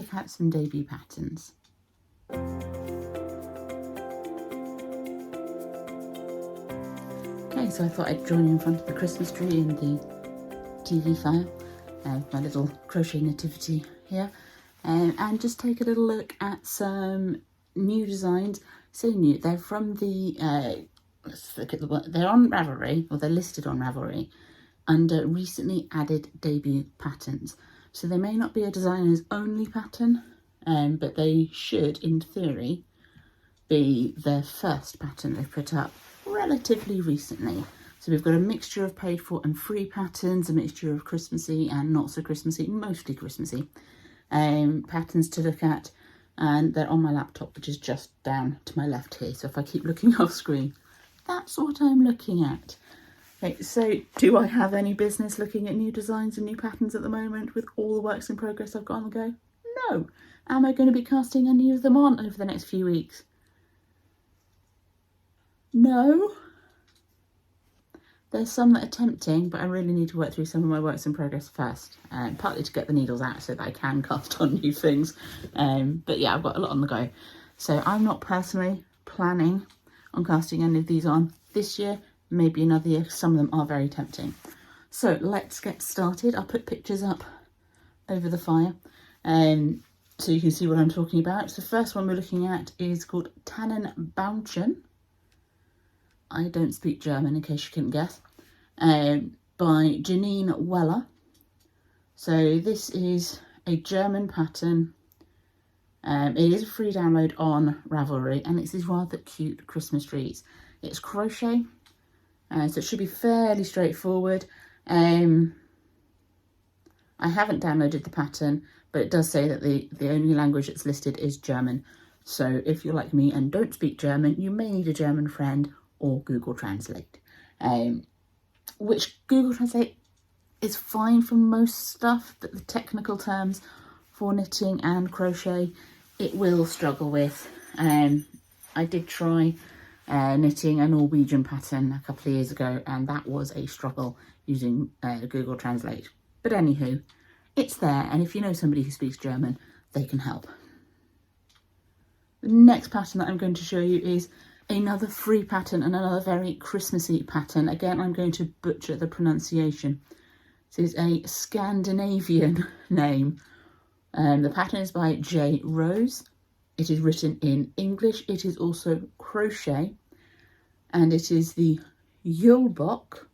check out some debut patterns. Okay, so I thought I'd join you in front of the Christmas tree in the TV file, my little crochet nativity here, and just take a little look at some new designs. Say new, they're from the, let's look at they're on Ravelry, or they're listed on Ravelry, under recently added debut patterns. So they may not be a designer's only pattern, but they should, in theory, be their first pattern they've put up relatively recently. So we've got a mixture of paid for and free patterns, a mixture of Christmassy and not so Christmassy, mostly Christmassy patterns to look at, and they're on my laptop, which is just down to my left here. So if I keep looking off screen, that's what I'm looking at. Okay, so do I have any business looking at new designs and new patterns at the moment with all the works in progress I've got on the go? No. Am I going to be casting any of them on over the next few weeks? No. There's some that are tempting, but I really need to work through some of my works in progress first, partly to get the needles out so that I can cast on new things. But yeah, I've got a lot on the go. So I'm not personally planning on casting any of these on this year, maybe another year. Some of them are very tempting. So let's get started. I'll put pictures up over the fire so you can see what I'm talking about. So the first one we're looking at is called Tannenbäumchen. I don't speak German, in case you couldn't guess, by Jeannine Weller. So this is a German pattern. It is a free download on Ravelry, and it's these rather cute Christmas trees. It's crochet, so it should be fairly straightforward. I haven't downloaded the pattern, but it does say that the only language that's listed is German. So if you're like me and don't speak German, you may need a German friend or Google Translate, which Google Translate is fine for most stuff, but the technical terms for knitting and crochet it will struggle with. I did try knitting a Norwegian pattern a couple of years ago, and that was a struggle using Google Translate. But anywho, it's there, and if you know somebody who speaks German, they can help. The next pattern that I'm going to show you is another free pattern and another very Christmassy pattern. Again, I'm going to butcher the pronunciation. This is a Scandinavian name. The pattern is by J. Rose. It is written in English. It is also crochet, and it is the Julbock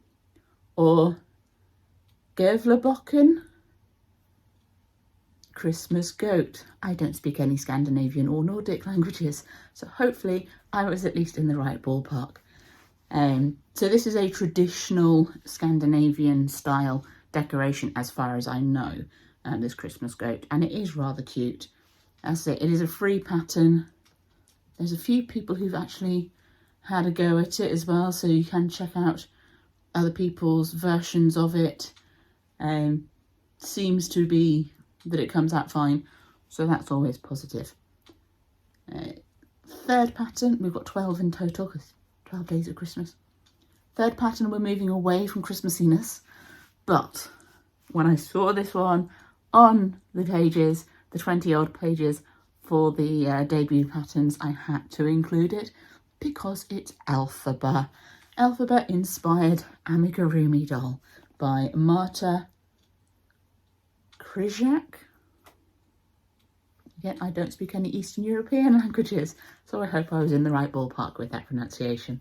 or Gävlebocken Christmas goat. I don't speak any Scandinavian or Nordic languages, so hopefully I was at least in the right ballpark. So this is a traditional Scandinavian style decoration as far as I know, this Christmas goat, and it is rather cute. As I say, it is a free pattern. There's a few people who've actually had a go at it as well, so you can check out other people's versions of it. Seems to be that it comes out fine, so that's always positive. Third pattern, we've got 12 in total because 12 days of Christmas. Third pattern, we're moving away from Christmassiness, but when I saw this one on the pages, the 20 odd pages for the debut patterns, I had to include it because it's Elphaba. Elphaba inspired Amigurumi doll by Marta. Krzyżak. Again, I don't speak any Eastern European languages, so I hope I was in the right ballpark with that pronunciation.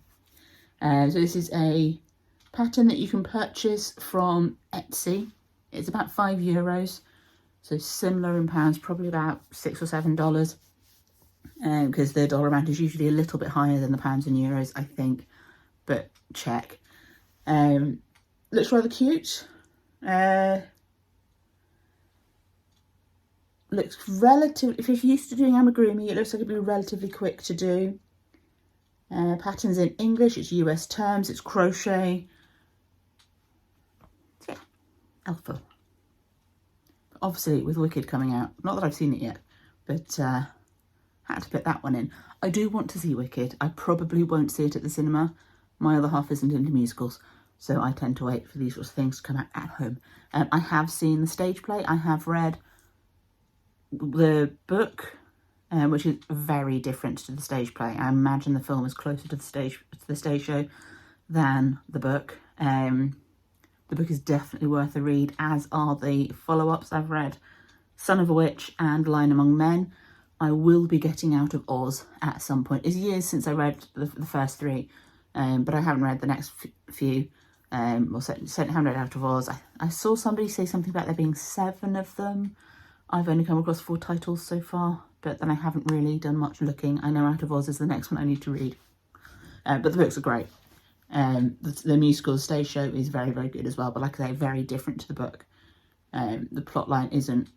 So this is a pattern that you can purchase from Estie. It's about €5, so similar in pounds, probably about $6 or $7, because the dollar amount is usually a little bit higher than the pounds and euros, I think, but check. Looks rather cute. Looks relatively, if you're used to doing amigurumi, it looks like it'd be relatively quick to do. Patterns in English, it's US terms, it's crochet. Yeah, Elphaba. Obviously with Wicked coming out, not that I've seen it yet, but had to put that one in. I do want to see Wicked. I probably won't see it at the cinema. My other half isn't into musicals, so I tend to wait for these sorts of things to come out at home. I have seen the stage play. I have read the book, which is very different to the stage play. I imagine the film is closer to the stage show than the book. The book is definitely worth a read, as are the follow-ups. I've read Son of a Witch and Lion Among Men. I will be getting out of Oz at some point. It's years since I read the first three, but I haven't read the next few. Well, certainly haven't read Out of Oz. I saw somebody say something about there being 7 of them. I've only come across 4 titles so far, but then I haven't really done much looking. I know Out of Oz is the next one I need to read. But the books are great. The musical stage show is very, very good as well, but like I say, very different to the book. The plot line isn't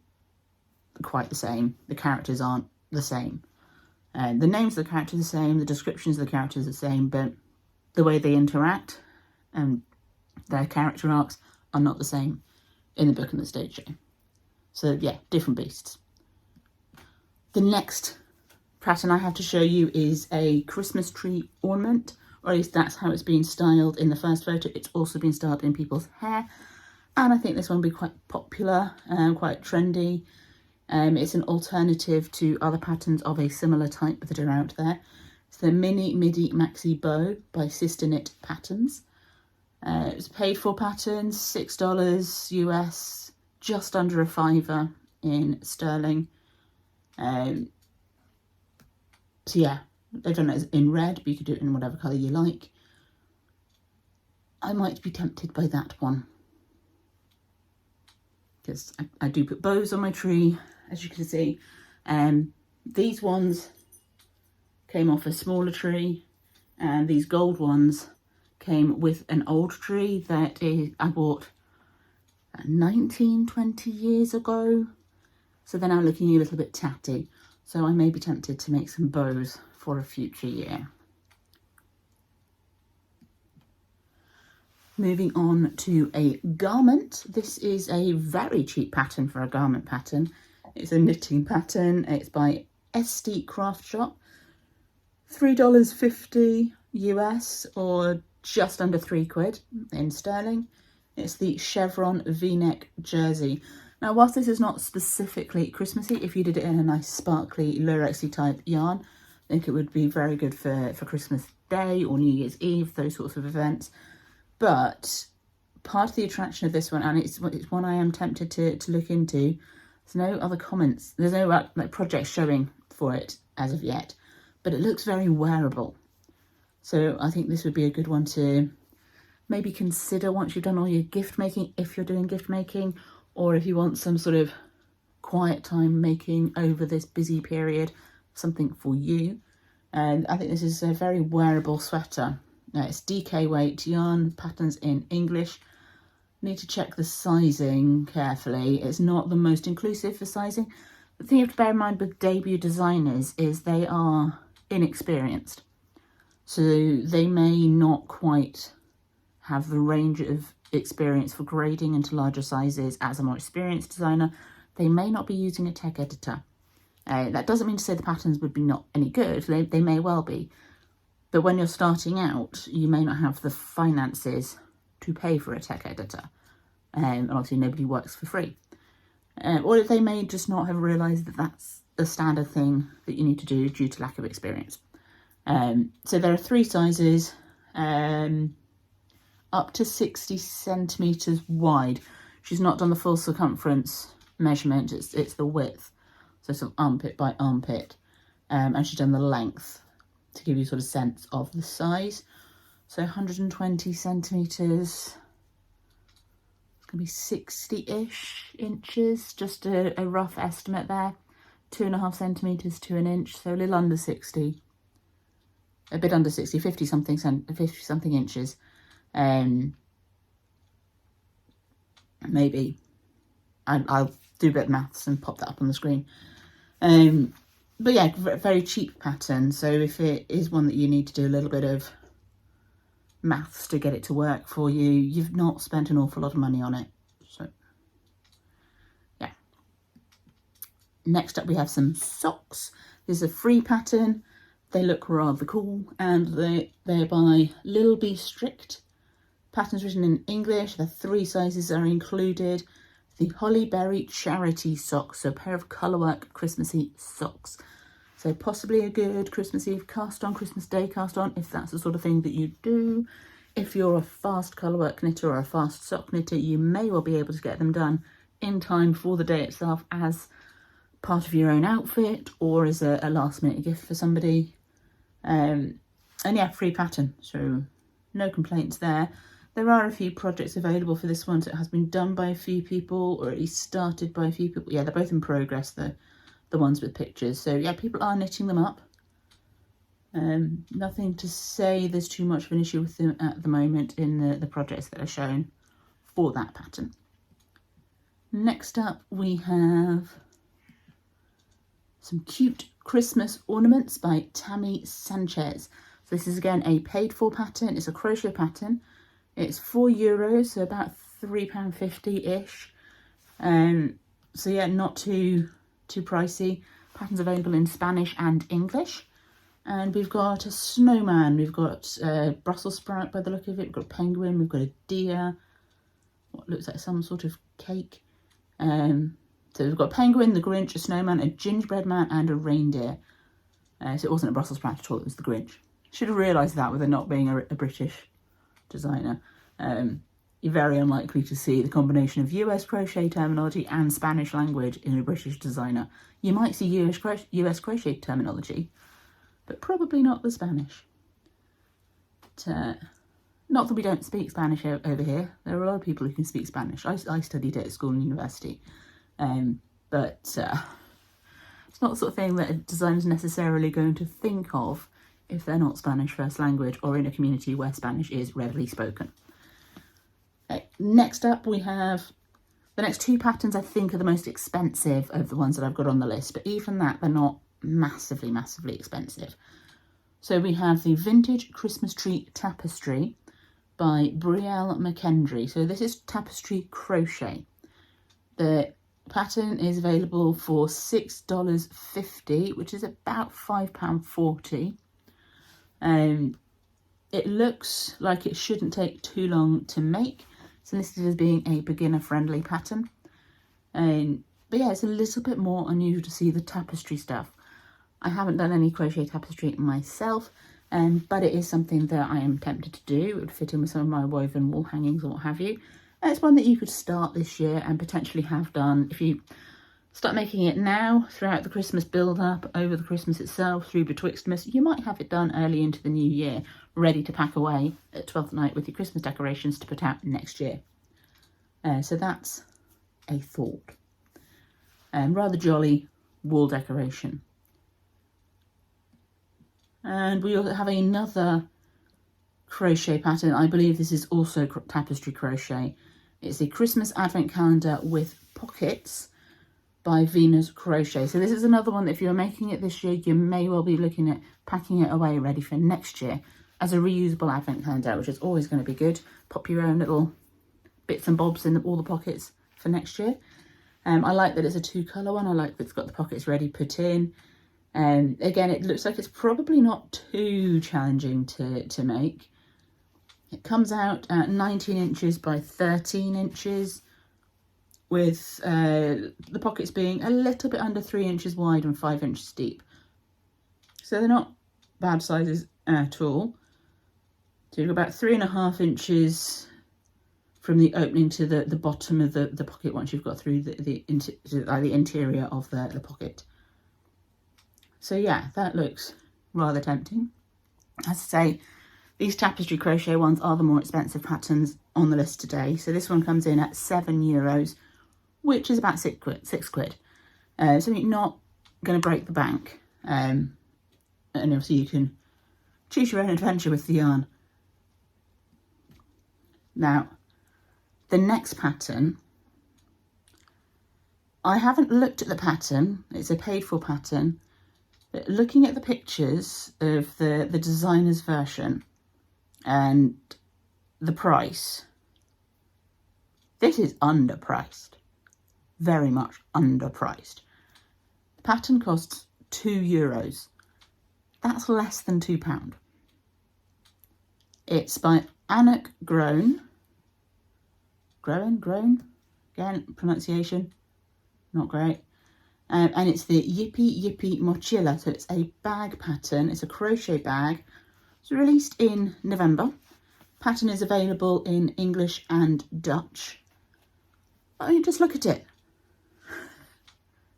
quite the same. The characters aren't the same. The names of the characters are the same, the descriptions of the characters are the same, but the way they interact and their character arcs are not the same in the book and the stage show. So yeah, different beasts. The next pattern I have to show you is a Christmas tree ornament, or at least that's how it's been styled in the first photo. It's also been styled in people's hair, and I think this one will be quite popular and quite trendy. It's an alternative to other patterns of a similar type that are out there. It's the Mini Midi Maxi Bow by Sisterknit Patterns. It's paid for pattern, $6 US, just under a £5 in sterling. So yeah, they've done it in red, but you could do it in whatever colour you like. I might be tempted by that one, because I do put bows on my tree, as you can see. These ones came off a smaller tree, and these gold ones came with an old tree that I bought 19-20 years ago. So they're now looking a little bit tatty. So I may be tempted to make some bows for a future year. Moving on to a garment. This is a very cheap pattern for a garment pattern. It's a knitting pattern. It's by Estie Craft Shop. $3.50 US, or just under £3 in sterling. It's the Chevron V-neck jersey. Now, whilst this is not specifically Christmassy, if you did it in a nice sparkly lurexy type yarn, I think it would be very good for Christmas Day or New Year's Eve, those sorts of events. But part of the attraction of this one, and it's one I am tempted to look into, there's no other comments, there's no like projects showing for it as of yet, but it looks very wearable. So I think this would be a good one to maybe consider once you've done all your gift making, if you're doing gift making, or if you want some sort of quiet time making over this busy period, something for you. And I think this is a very wearable sweater. Now, it's DK weight yarn, patterns in English. Need to check the sizing carefully. It's not the most inclusive for sizing. The thing you have to bear in mind with debut designers is they are inexperienced. So they may not quite have the range of experience for grading into larger sizes as a more experienced designer. They may not be using a tech editor. That doesn't mean to say the patterns would be not any good. They may well be. But when you're starting out, you may not have the finances to pay for a tech editor. And obviously nobody works for free. Or they may just not have realised that that's a standard thing that you need to do due to lack of experience. So there are 3 sizes, up to 60 centimetres wide. She's not done the full circumference measurement, it's the width. So sort of armpit by armpit. And she's done the length to give you sort of sense of the size. So 120 centimetres, it's going to be 60-ish inches, just a rough estimate there. 2.5 centimetres to an inch, so a little under 60. A bit under 60, 50 something inches. Maybe. I'll do a bit of maths and pop that up on the screen. But yeah, very cheap pattern. So if it is one that you need to do a little bit of maths to get it to work for you, you've not spent an awful lot of money on it. So yeah. Next up we have some socks. This is a free pattern. They look rather cool, and they're by Lilibie Strickt. Patterns written in English. The 3 sizes are included. the HollyBerryCharitySocks, so a pair of colourwork Christmassy socks. So possibly a good Christmas Eve cast on, Christmas Day cast on, if that's the sort of thing that you do. If you're a fast colourwork knitter or a fast sock knitter, you may well be able to get them done in time for the day itself as part of your own outfit or as a last minute gift for somebody. And yeah, free pattern, so no complaints there. There are a few projects available for this one, so it has been done by a few people, or at least started by a few people. Yeah, they're both in progress, the ones with pictures. So yeah, people are knitting them up. Nothing to say there's too much of an issue with them at the moment in the projects that are shown for that pattern. Next up, we have some cute Christmas ornaments by Tammy Sanchez. So this is again a paid for pattern. It's a crochet pattern. It's €4, so about £3.50-ish. So yeah, not too pricey. Pattern's available in Spanish and English. And we've got a snowman, we've got a Brussels sprout by the look of it, we've got a penguin, we've got a deer, what looks like some sort of cake. So we've got a penguin, the Grinch, a snowman, a gingerbread man and a reindeer. So it wasn't a Brussels sprout at all, it was the Grinch. Should have realised that with it not being a British designer. You're very unlikely to see the combination of US crochet terminology and Spanish language in a British designer. You might see US crochet terminology, but probably not the Spanish. But, not that we don't speak Spanish over here. There are a lot of people who can speak Spanish. I studied it at school and university. But it's not the sort of thing that a designer's necessarily going to think of if they're not Spanish first language or in a community where Spanish is readily spoken. Okay, next up we have the next two patterns. I think are the most expensive of the ones that I've got on the list, but even that, they're not massively expensive. So we have the Vintage Christmas Tree Tapestry by Brielle McKendry. So this is tapestry crochet. The pattern is available for $6.50, which is about £5.40. It looks like it shouldn't take too long to make. It's listed as being a beginner friendly pattern. But yeah, it's a little bit more unusual to see the tapestry stuff. I haven't done any crochet tapestry myself, but it is something that I am tempted to do. It would fit in with some of my woven wall hangings or what have you. And it's one that you could start this year and potentially have done. If you start making it now, throughout the Christmas build-up, over the Christmas itself, through Betwixtmas, you might have it done early into the new year, ready to pack away at 12th night with your Christmas decorations to put out next year. So that's a thought. Rather jolly wall decoration. And we also have another crochet pattern. I believe this is also tapestry crochet. It's a Christmas advent calendar with pockets by Venus Crochet. So this is another one that if you're making it this year, you may well be looking at packing it away ready for next year as a reusable advent calendar, which is always going to be good. Pop your own little bits and bobs in all the pockets for next year. I like that it's a two-colour one. I like that it's got the pockets ready put in. Again, it looks like it's probably not too challenging to make. It comes out at 19 inches by 13 inches with the pockets being a little bit under 3 inches wide and 5 inches deep. So they're not bad sizes at all. So you've got about 3.5 inches from the opening to the bottom of the pocket once you've got through the interior of the pocket. So yeah, that looks rather tempting. As I say, these tapestry crochet ones are the more expensive patterns on the list today. So this one comes in at €7, which is about six quid. So you're not going to break the bank. And obviously you can choose your own adventure with the yarn. Now, the next pattern, I haven't looked at the pattern. It's a paid for pattern. But looking at the pictures of the designer's version and the price, this is underpriced. Very much underpriced. The pattern costs €2. That's less than £2. It's by Anouk Groen. Groen? Again, pronunciation, not great. And it's the Yippie Mochila. So it's a bag pattern. It's a crochet bag. It's released in November. Pattern is available in English and Dutch. Oh, you just look at it.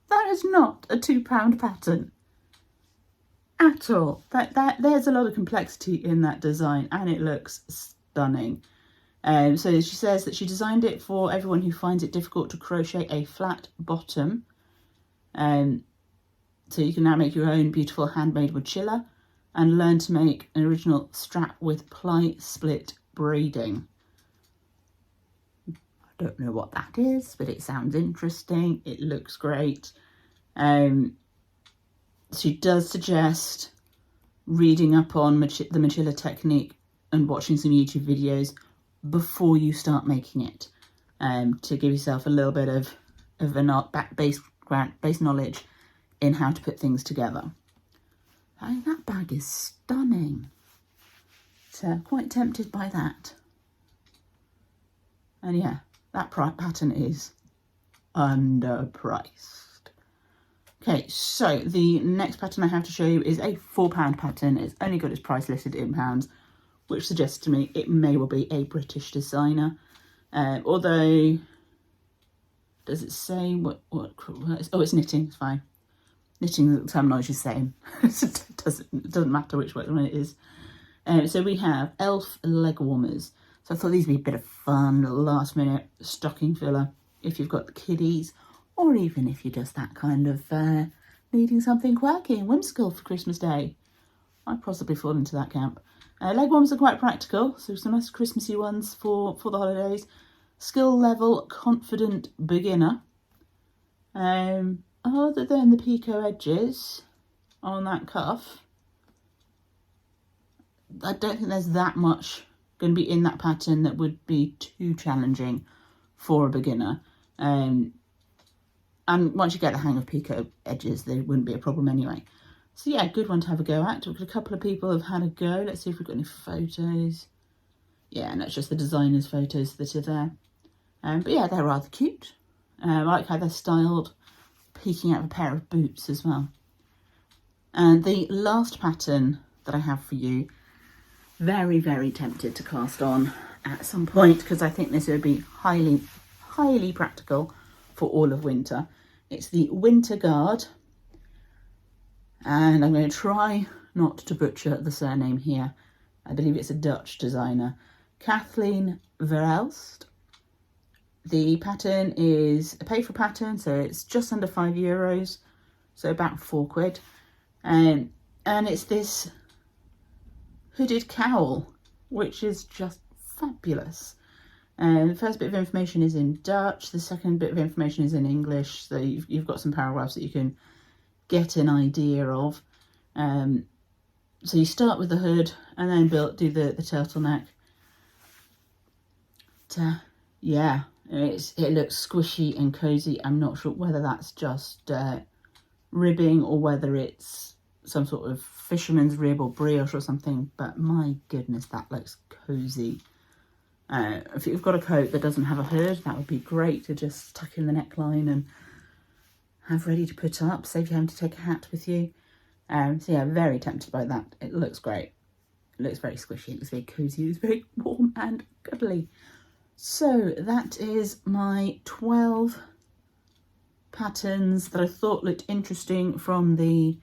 That is not a £2 pattern at all. There's a lot of complexity in that design, and it looks stunning. So she says that she designed it for everyone who finds it difficult to crochet a flat bottom. So you can now make your own beautiful handmade mochila and learn to make an original strap with ply split braiding. I don't know what that is, but it sounds interesting. It looks great. She does suggest reading up on the mochila technique and watching some YouTube videos before you start making it, to give yourself a little bit of base knowledge in how to put things together. I mean, that bag is stunning. So quite tempted by that. And yeah, that pattern is underpriced. Okay, so the next pattern I have to show you is a £4 pattern. It's only got its price listed in pounds, which suggests to me it may well be a British designer. Although, does it say what oh, it's knitting, it's fine. Knitting terminology is the same. It doesn't matter which one it is. So we have Legwarmers. So I thought these would be a bit of fun, last minute stocking filler if you've got kiddies, or even if you're just that kind of needing something quirky and whimsical for Christmas Day. I'd possibly fall into that camp. Legwarmers are quite practical, so some nice Christmassy ones for the holidays. Skill level, confident beginner. Other than the picot edges on that cuff, I don't think there's that much going to be in that pattern that would be too challenging for a beginner. And once you get the hang of picot edges, they wouldn't be a problem anyway. So yeah, good one to have a go at. A couple of people have had a go. Let's see if we've got any photos. Yeah, and that's just the designer's photos that are there. But yeah, they're rather cute. I like how they're styled, peeking out of a pair of boots as well. And the last pattern that I have for you, very, very tempted to cast on at some point, because I think this would be highly, highly practical for all of winter. It's the Winter Guard. And I'm going to try not to butcher the surname here. I believe it's a Dutch designer. Kathleen Verelst. The pattern is a pay-for pattern, so it's just under €5, so about £4. And it's this hooded cowl, which is just fabulous. The first bit of information is in Dutch, the second bit of information is in English, so you've got some paragraphs that you can get an idea of. So you start with the hood and then do the turtleneck. Yeah, it looks squishy and cozy. I'm not sure whether that's just ribbing or whether it's some sort of fisherman's rib or brioche or something, but my goodness, that looks cozy. If you've got a coat that doesn't have a hood, that would be great to just tuck in the neckline and have ready to put up, save you having to take a hat with you. So yeah, very tempted by that. It looks great. It looks very squishy, it looks very cozy, it's very warm and cuddly. So that is my 12 patterns that I thought looked interesting from the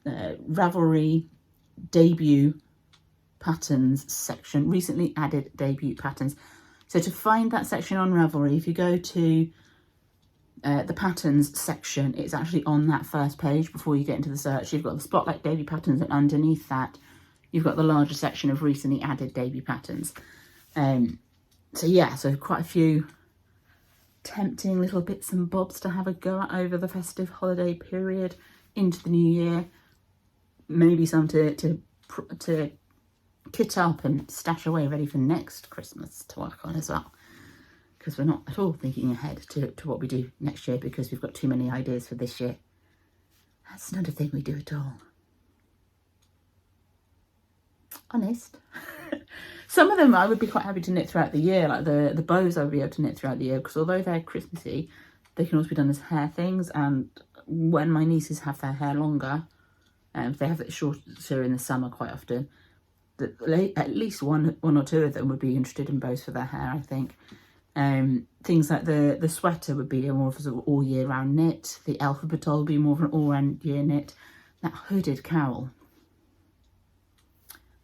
Ravelry debut patterns section, recently added debut patterns. So to find that section on Ravelry, if you go to the patterns section, it's actually on that first page before you get into the search. You've got the spotlight debut patterns, and underneath that you've got the larger section of recently added debut patterns. So yeah, so quite a few tempting little bits and bobs to have a go at over the festive holiday period into the new year. Maybe some to kit up and stash away ready for next Christmas to work on as well, because we're not at all thinking ahead to what we do next year because we've got too many ideas for this year. That's not a thing we do at all. Honest. Some of them I would be quite happy to knit throughout the year, like the bows I would be able to knit throughout the year, because although they're Christmassy, they can also be done as hair things. And when my nieces have their hair longer, they have it shorter in the summer quite often, at least one or two of them would be interested in bows for their hair, I think. Things like the sweater would be more of an all year round knit. The Elphaba doll would be more of an all round year knit. That hooded cowl,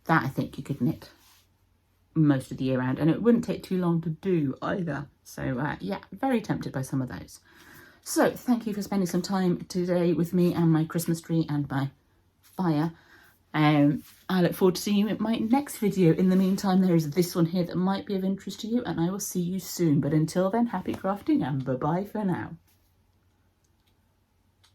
that I think you could knit most of the year round, and it wouldn't take too long to do either. So yeah, very tempted by some of those. So thank you for spending some time today with me and my Christmas tree and my fire. I look forward to seeing you in my next video. In the meantime, there is this one here that might be of interest to you, and I will see you soon. But until then, happy crafting and bye bye for now.